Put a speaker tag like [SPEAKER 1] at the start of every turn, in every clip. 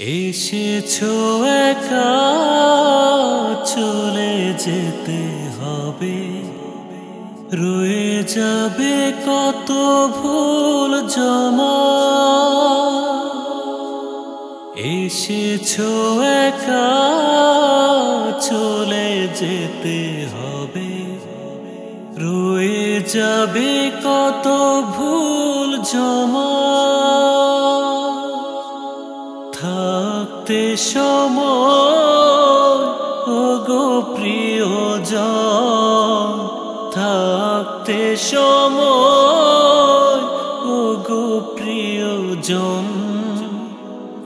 [SPEAKER 1] এসেছো একা, চলে যেতে হবে, রয়ে যাবে কত ভুল জমা। এসেছো একা, চলে যেতে হবে, রয়ে যাবে কত ভুল জমা। থাকতে সময় ওগো প্রিয়জন, থাকতে সময় ওগো প্রিয়জন,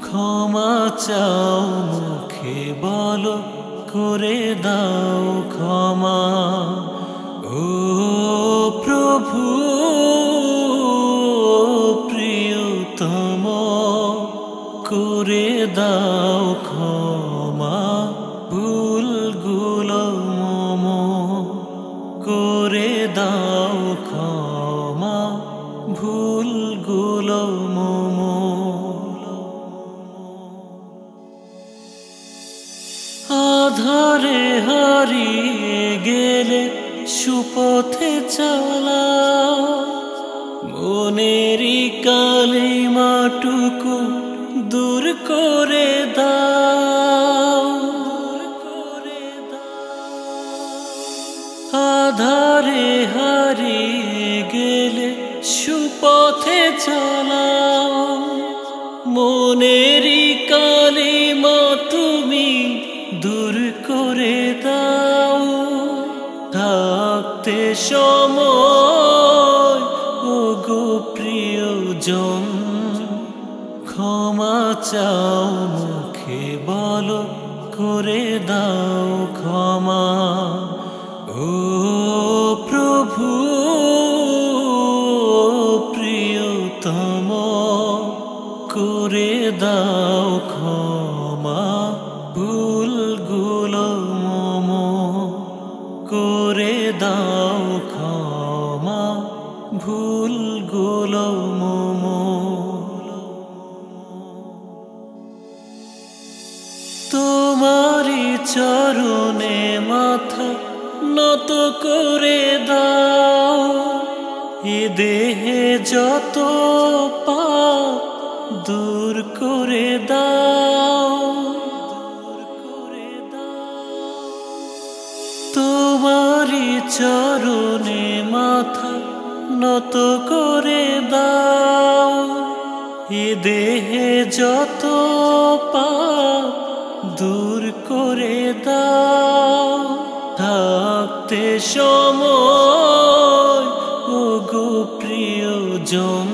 [SPEAKER 1] ক্ষমা চাও মুখে বলো, করে দাও ক্ষমা। ও প্রভু প্রিয়তম, করে দাও ক্ষমা, ভুলগুলো মম, করে দাও ক্ষমা, ভুলগুলো মম। আধারে হারিয়ে গেলে সুপথে চালাও, মনেরই কালিমাটুকু দূর করে দাও। আধারে হারিয়ে গেলে সুপথে চালাও, মনেরই কালিমা তুমি দূর করে দাও। থাকতে সময় ওগো প্রিয়জন, ক্ষমা চাও মুখে বলো, করে দাও ক্ষমা। ও প্রভু প্রিয়তম, করে দাও ক্ষমা, ভুলগুলো মম, করে দাও ক্ষমা, ভুলগুলো মম। তোমারি চরণে মাথা নত করে দাও, এ দেহে যত পাপ দূর করে দাও। তোমারি চরণে মাথা নত করে দাও, এ দেহে যত পাপ দূর করে দাও। থাকতে সময় ওগো প্রিয়জন,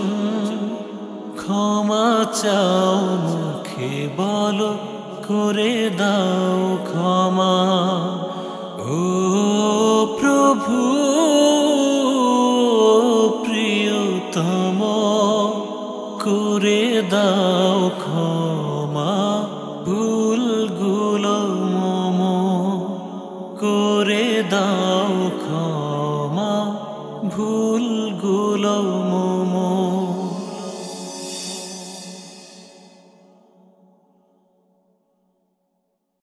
[SPEAKER 1] ক্ষমা চাও মুখে বলো, করে দাও ক্ষমা। ও প্রভু প্রিয়তম, করে দাও ক্ষমা, ভুলগুলো মম, করে দাও ক্ষমা।